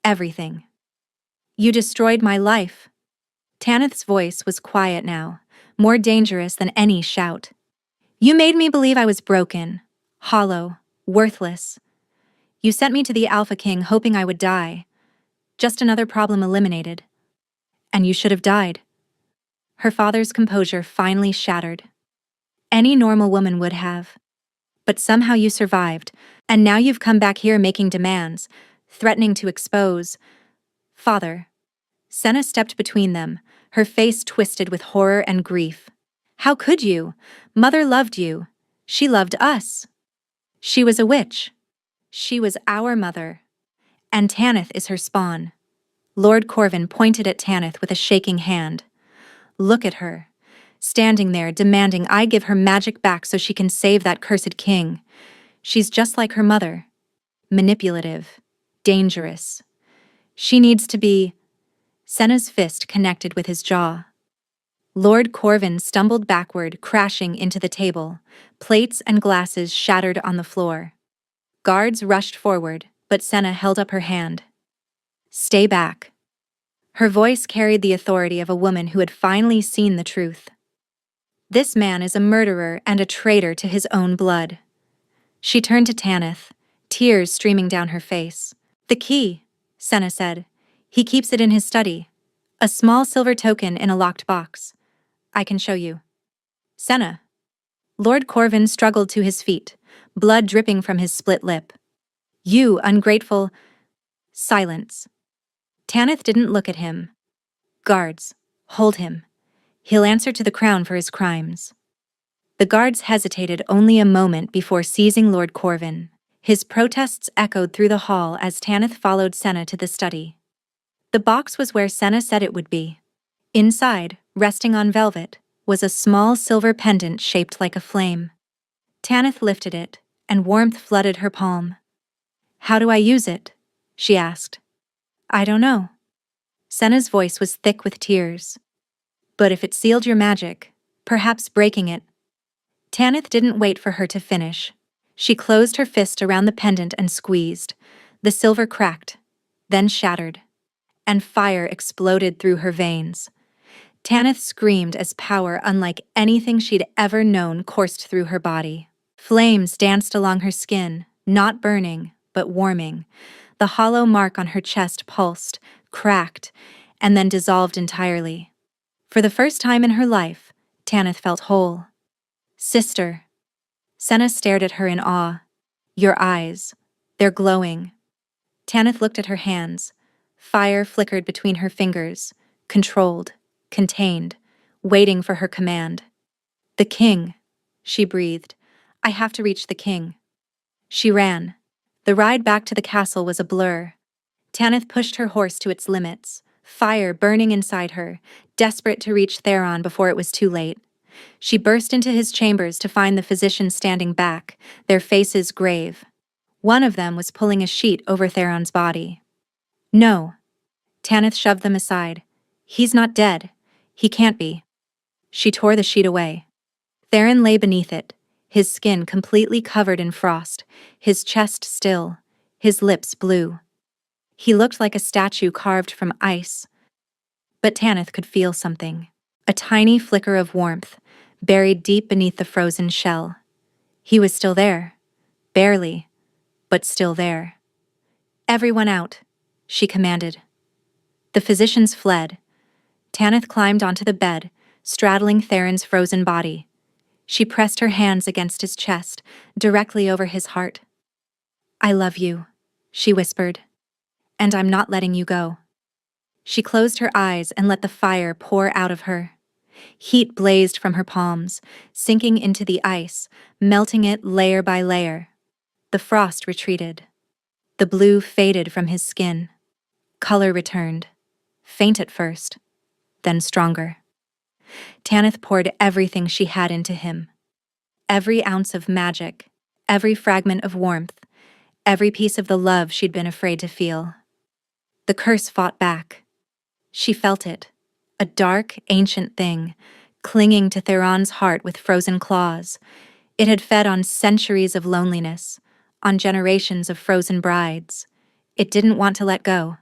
Everything. You destroyed my life. Tanith's voice was quiet now, more dangerous than any shout. You made me believe I was broken, hollow, worthless. You sent me to the Alpha King hoping I would die. Just another problem eliminated. And you should have died. Her father's composure finally shattered. Any normal woman would have. But somehow you survived, and now you've come back here making demands, threatening to expose. Father. Senna stepped between them, her face twisted with horror and grief. How could you? Mother loved you. She loved us. She was a witch. She was our mother. And Tanith is her spawn. Lord Corvin pointed at Tanith with a shaking hand. Look at her. Standing there demanding I give her magic back so she can save that cursed king. She's just like her mother. Manipulative. Dangerous. She needs to be... Senna's fist connected with his jaw. Lord Corvin stumbled backward, crashing into the table. Plates and glasses shattered on the floor. Guards rushed forward, but Senna held up her hand. Stay back. Her voice carried the authority of a woman who had finally seen the truth. This man is a murderer and a traitor to his own blood. She turned to Tanith, tears streaming down her face. The key, Senna said. He keeps it in his study. A small silver token in a locked box. I can show you. Senna. Lord Corvin struggled to his feet, blood dripping from his split lip. You ungrateful... Silence. Tanith didn't look at him. Guards, hold him. He'll answer to the crown for his crimes. The guards hesitated only a moment before seizing Lord Corvin. His protests echoed through the hall as Tanith followed Senna to the study. The box was where Senna said it would be. Inside, resting on velvet, was a small silver pendant shaped like a flame. Tanith lifted it, and warmth flooded her palm. "How do I use it?" she asked. "I don't know." Senna's voice was thick with tears. "But if it sealed your magic, perhaps breaking it." Tanith didn't wait for her to finish. She closed her fist around the pendant and squeezed. The silver cracked, then shattered, and fire exploded through her veins. Tanith screamed as power unlike anything she'd ever known coursed through her body. Flames danced along her skin, not burning, but warming. The hollow mark on her chest pulsed, cracked, and then dissolved entirely. For the first time in her life, Tanith felt whole. "Sister." Senna stared at her in awe. "Your eyes. They're glowing." Tanith looked at her hands. Fire flickered between her fingers, controlled, contained, waiting for her command. "The king," she breathed. "I have to reach the king." She ran. The ride back to the castle was a blur. Tanith pushed her horse to its limits, fire burning inside her, desperate to reach Theron before it was too late. She burst into his chambers to find the physicians standing back, their faces grave. One of them was pulling a sheet over Theron's body. "No." Tanith shoved them aside. "He's not dead. He can't be." She tore the sheet away. Theron lay beneath it, his skin completely covered in frost, his chest still, his lips blue. He looked like a statue carved from ice. But Tanith could feel something. A tiny flicker of warmth, buried deep beneath the frozen shell. He was still there. Barely, but still there. "Everyone out," she commanded. The physicians fled. Tanith climbed onto the bed, straddling Theron's frozen body. She pressed her hands against his chest, directly over his heart. "I love you," she whispered. "And I'm not letting you go." She closed her eyes and let the fire pour out of her. Heat blazed from her palms, sinking into the ice, melting it layer by layer. The frost retreated. The blue faded from his skin. Color returned, faint at first, then stronger. Tanith poured everything she had into him. Every ounce of magic, every fragment of warmth, every piece of the love she'd been afraid to feel. The curse fought back. She felt it, a dark, ancient thing, clinging to Theron's heart with frozen claws. It had fed on centuries of loneliness, on generations of frozen brides. It didn't want to let go.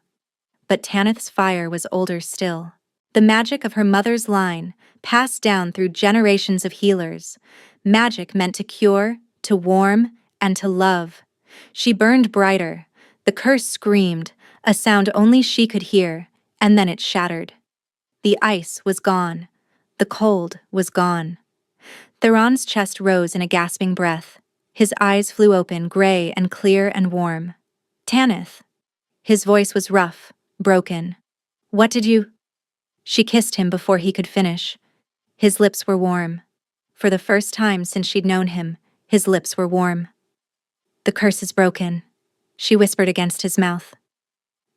But Tanith's fire was older still. The magic of her mother's line, passed down through generations of healers. Magic meant to cure, to warm, and to love. She burned brighter. The curse screamed, a sound only she could hear, and then it shattered. The ice was gone. The cold was gone. Theron's chest rose in a gasping breath. His eyes flew open, gray and clear and warm. "Tanith." His voice was rough, broken. "What did you—" She kissed him before he could finish. His lips were warm. For the first time since she'd known him, his lips were warm. "The curse is broken," she whispered against his mouth.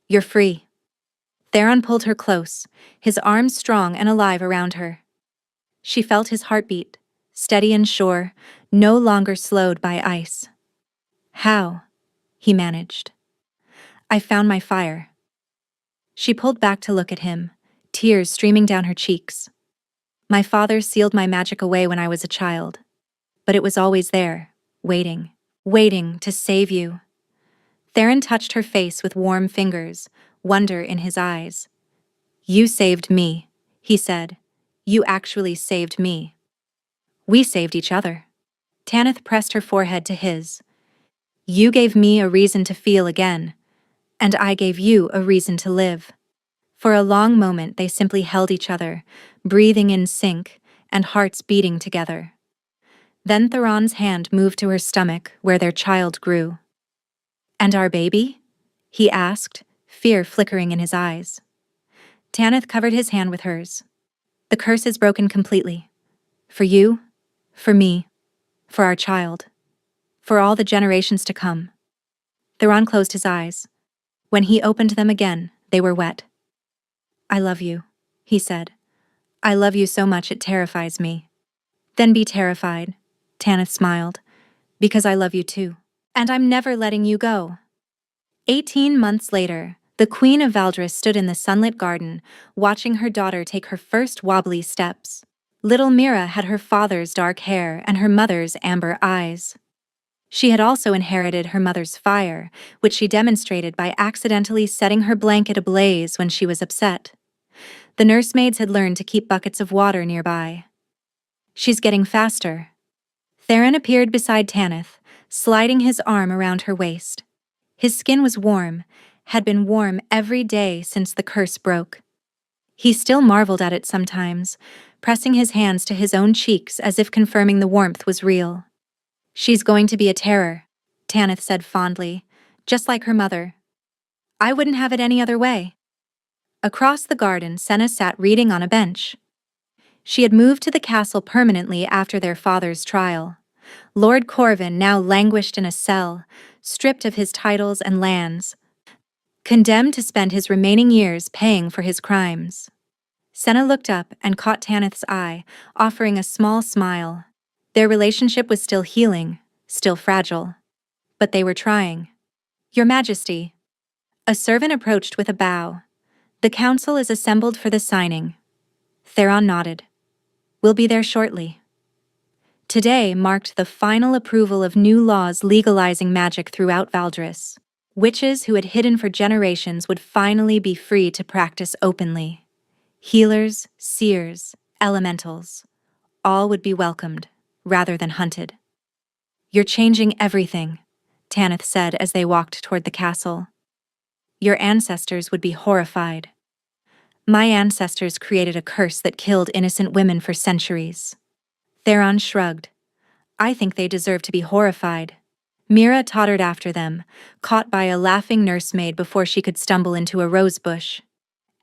"You're free." Theron pulled her close, his arms strong and alive around her. She felt his heartbeat, steady and sure, no longer slowed by ice. "How?" he managed. "I found my fire." She pulled back to look at him, tears streaming down her cheeks. "My father sealed my magic away when I was a child. But it was always there, waiting, waiting to save you." Theron touched her face with warm fingers, wonder in his eyes. "You saved me," he said. "You actually saved me." "We saved each other." Tanith pressed her forehead to his. "You gave me a reason to feel again, and I gave you a reason to live." For a long moment they simply held each other, breathing in sync and hearts beating together. Then Theron's hand moved to her stomach where their child grew. "And our baby?" he asked, fear flickering in his eyes. Tanith covered his hand with hers. "The curse is broken completely. For you, for me, for our child, for all the generations to come. Theron closed his eyes. When he opened them again, they were wet. I love you, he said. I love you so much it terrifies me. Then be terrified, Tanith smiled, because I love you too. And I'm never letting you go. 18 months later, the Queen of Valdris stood in the sunlit garden, watching her daughter take her first wobbly steps. Little Mira had her father's dark hair and her mother's amber eyes. She had also inherited her mother's fire, which she demonstrated by accidentally setting her blanket ablaze when she was upset. The nursemaids had learned to keep buckets of water nearby. She's getting faster. Theron appeared beside Tanith, sliding his arm around her waist. His skin was warm, had been warm every day since the curse broke. He still marveled at it sometimes, pressing his hands to his own cheeks as if confirming the warmth was real. She's going to be a terror, Tanith said fondly, just like her mother. I wouldn't have it any other way. Across the garden, Senna sat reading on a bench. She had moved to the castle permanently after their father's trial. Lord Corvin now languished in a cell, stripped of his titles and lands, condemned to spend his remaining years paying for his crimes. Senna looked up and caught Tanith's eye, offering a small smile. Their relationship was still healing, still fragile. But they were trying. Your Majesty. A servant approached with a bow. The council is assembled for the signing. Theron nodded. We'll be there shortly. Today marked the final approval of new laws legalizing magic throughout Valdris. Witches who had hidden for generations would finally be free to practice openly. Healers, seers, elementals, all would be welcomed, rather than hunted. You're changing everything, Tanith said as they walked toward the castle. Your ancestors would be horrified. My ancestors created a curse that killed innocent women for centuries. Theron shrugged. I think they deserve to be horrified. Mira tottered after them, caught by a laughing nursemaid before she could stumble into a rose bush.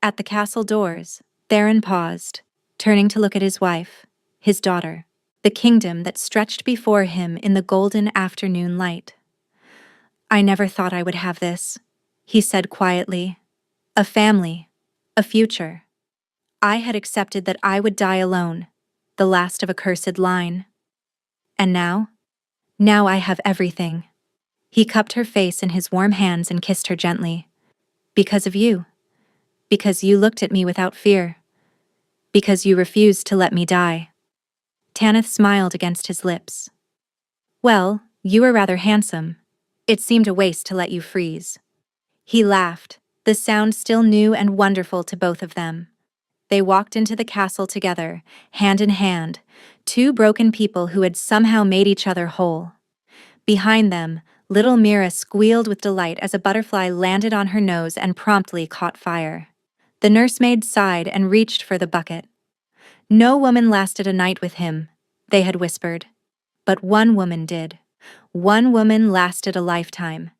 At the castle doors, Theron paused, turning to look at his wife, his daughter, the kingdom that stretched before him in the golden afternoon light. I never thought I would have this, he said quietly. A family, a future. I had accepted that I would die alone, the last of a cursed line. And now? Now I have everything. He cupped her face in his warm hands and kissed her gently. Because of you. Because you looked at me without fear. Because you refused to let me die. Tanith smiled against his lips. Well, you were rather handsome. It seemed a waste to let you freeze. He laughed, the sound still new and wonderful to both of them. They walked into the castle together, hand in hand, two broken people who had somehow made each other whole. Behind them, little Mira squealed with delight as a butterfly landed on her nose and promptly caught fire. The nursemaid sighed and reached for the bucket. No woman lasted a night with him, they had whispered. But one woman did. One woman lasted a lifetime.